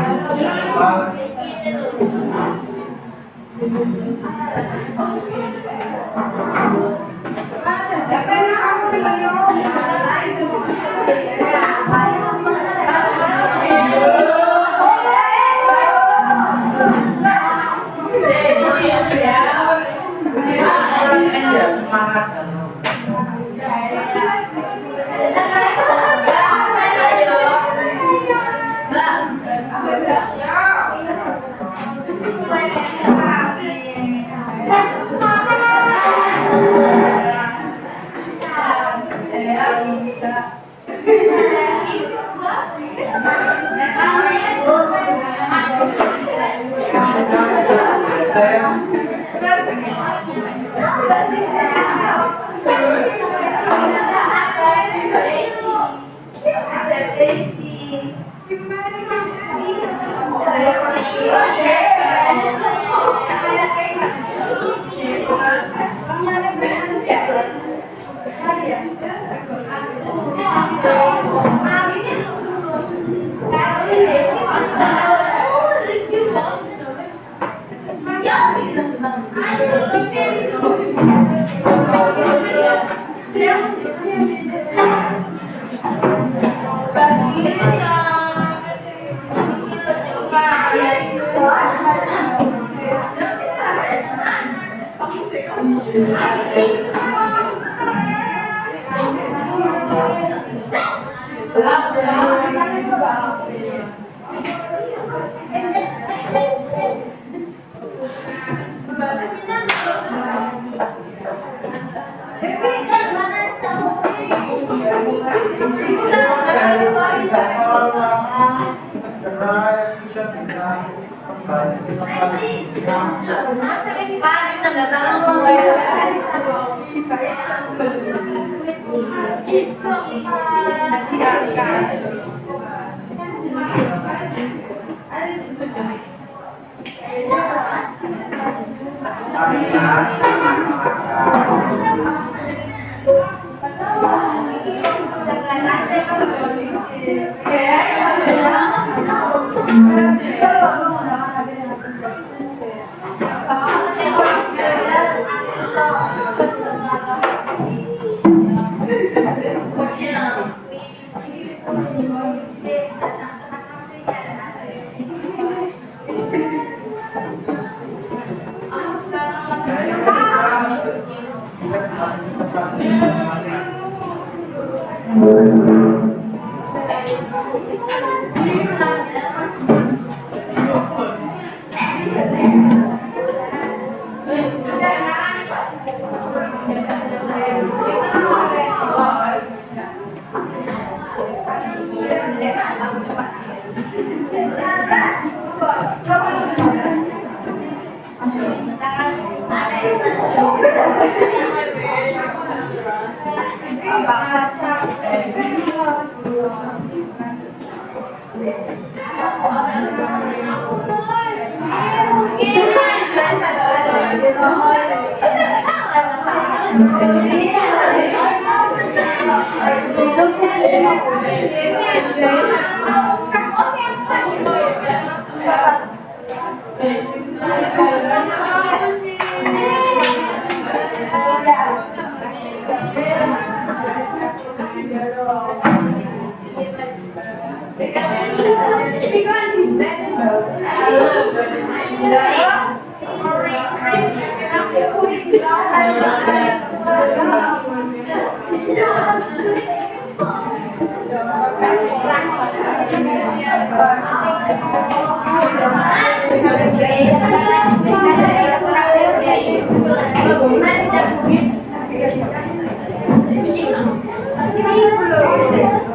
Speaker 1: Semangat.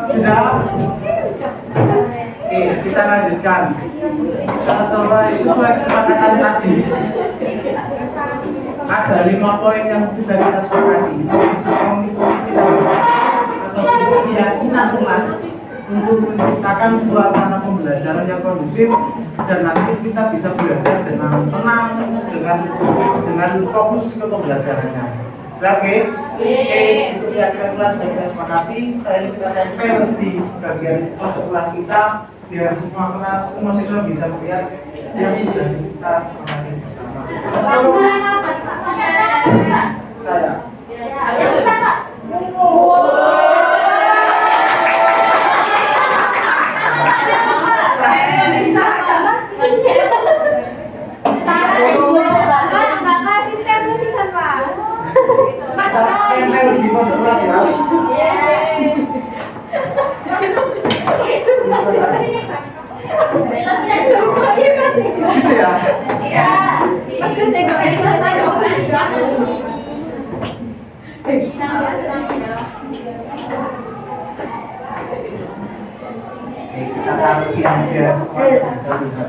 Speaker 1: Sudah? Oke, kita lanjutkan. Sesuai kesepakatan tadi, ada 5 poin yang sudah kita sepakati. Atau keyakinan kelas untuk menciptakan suasana pembelajaran yang kondusif dan nanti kita bisa belajar dengan tenang, dengan fokus ke pembelajarannya. Jelas, oke? Oke, itu keyakinan kelas yang kita sepakati. Saya kita tempel di bagian kelas kita biar semua siswa bisa melihat yang sudah kita sepakati bersama. Saya. Tempel di pondok kelas ya. Gitu ya? Kita taruh siang biar semua bisa lihat.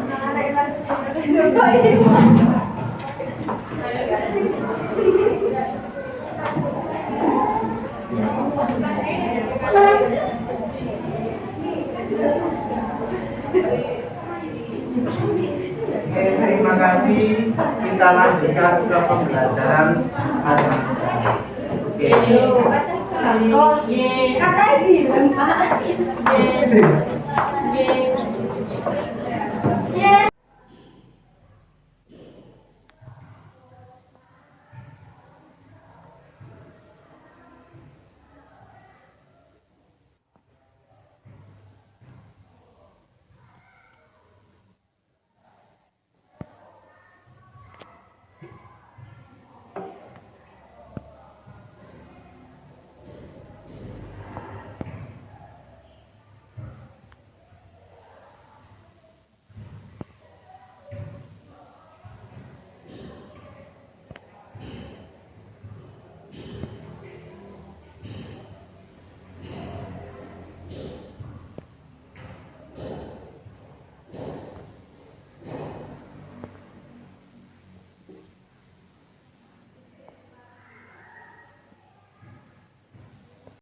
Speaker 1: Oke, terima kasih. Kita lanjutkan ke pembelajaran matematika. Oke.
Speaker 4: Kakak bilang, Pak.